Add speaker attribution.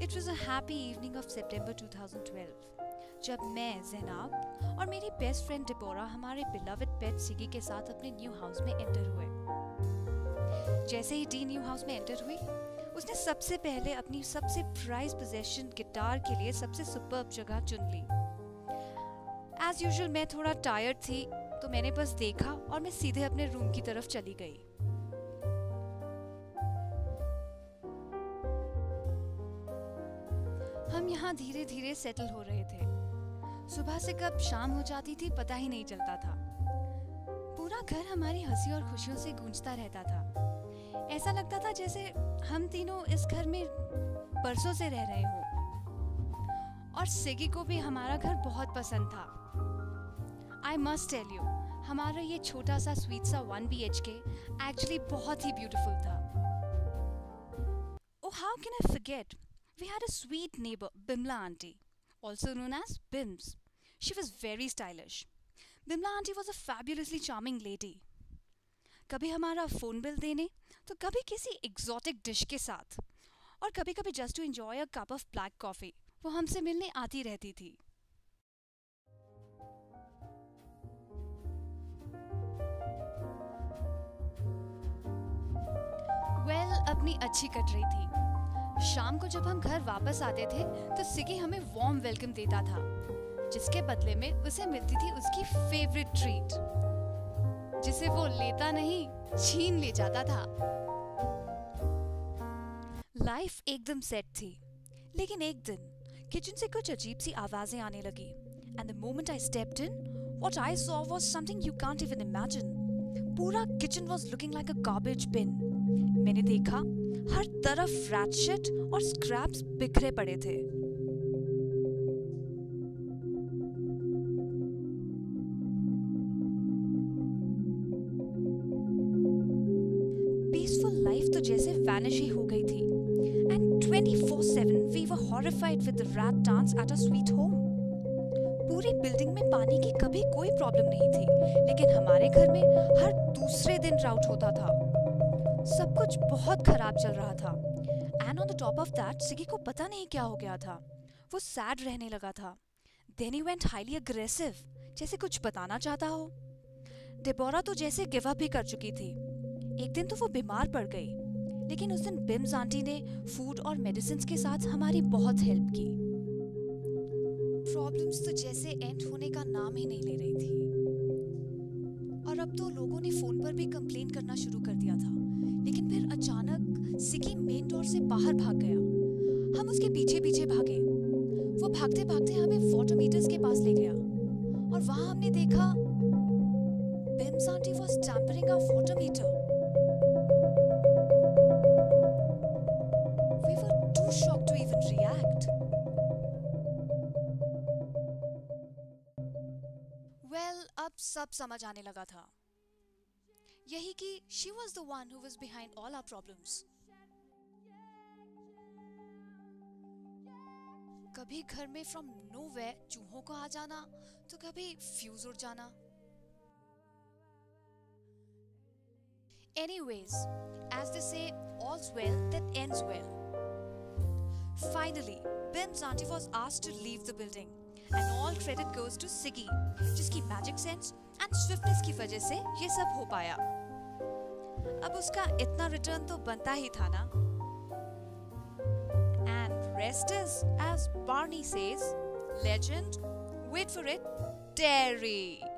Speaker 1: It was a happy evening of September 2012 जब मैं, ज़ैनब और मेरी बेस्ट फ्रेंड डिबोरा हमारे बिलवेड पेट सिगी के साथ अपने न्यू हाउस में एंटर हुए। जैसे ही डी न्यू हाउस में एंटर हुई, उसने सबसे पहले अपनी सबसे प्राइज पोजेशन गिटार के लिए सबसे सुपर्ब जगह चुन ली। एज यूजुअल मैं थोड़ा टायर्ड थी, तो मैंने बस देखा और मैं सीधे अपने रूम की तरफ चली गई। हम यहाँ धीरे धीरे सेटल हो रहे थे। सुबह से कब शाम हो जाती थी पता ही नहीं चलता था। पूरा घर हमारी हंसी और खुशियों से गूंजता रहता था। ऐसा लगता था जैसे हम तीनों इस घर में बरसों से रह रहे हों। और सिगी को भी हमारा घर बहुत पसंद था। आई मस्ट टेल यू, हमारा ये छोटा सा स्वीट सा 1 BHK एक्चुअली बहुत ही ब्यूटीफुल था। Oh, how can I forget? We had a sweet neighbor, Bimla auntie, also known as Bims. She was very stylish. Bimla auntie was a fabulously charming lady. कभी हमारा phone bill देने, तो कभी किसी exotic dish के साथ, और कभी-कभी just to enjoy a cup of black coffee, वो हमसे मिलने आती रहती थी। Well, अपनी अच्छी कट रही थी। शाम को जब हम घर वापस आते थे तो सिगी हमें वार्म वेलकम देता था, जिसके बदले में उसे मिलती थी उसकी फेवरेट ट्रीट, जिसे वो लेता नहीं छीन ले जाता था। लाइफ एकदम सेट थी, लेकिन एक दिन किचन से कुछ अजीब सी आवाजें आने लगी। And the moment I stepped in, what I saw was something you can't even imagine. पूरा kitchen was looking like a garbage bin. मैंने देखा हर तरफ रैट शिट और स्क्रैप्स बिखरे पड़े थे। पीसफुल लाइफ तो जैसे वैनिश ही हो गई थी। And 24/7 we were horrified with the rat dance at a sweet home. पूरी बिल्डिंग में पानी की कभी कोई प्रॉब्लम नहीं थी, लेकिन हमारे घर में हर दूसरे दिन ड्राउट होता था। सब कुछ बहुत खराब चल रहा था। And on the top of that सिगी को पता नहीं क्या हो गया था। वो सैड रहने लगा था। Then he went highly aggressive, जैसे कुछ बताना चाहता हो। डिबोरा तो जैसे गिव अप ही कर चुकी थी। एक दिन तो वो बीमार पड़ गई, लेकिन उस दिन बिम्स आंटी ने फूड और मेडिसिन के साथ हमारी बहुत हेल्प की। प्रॉब्लम्स तो जैसे एंड होने का नाम ही नहीं ले रही थी। और अब तो लोगों ने फोन पर भी कंप्लेन करना शुरू कर दिया था। लेकिन फिर अचानक सिगी मेन डोर से बाहर भाग गया। हम उसके पीछे पीछे भागे। वो भागते भागते हमें वाटर मीटर्स के पास ले गया, और वहां हमने देखा बिम्स aunty was tampering our water meter. We were too shocked to even react. Well, अब सब समझ आने लगा था। यही कि she was the one who was behind all our problems. कभी घर में from nowhere चूहों को आ जाना, तो कभी फ्यूज उड़ जाना। Anyways, as they say, all's well that ends well. Finally, Bim's auntie was asked to leave the building, and all credit goes to Siggy, जिसकी magic sense and swiftness की वजह से ये सब हो पाया। अब उसका इतना रिटर्न तो बनता ही था ना। And rest is, as Barney says, legend, wait for it, dairy.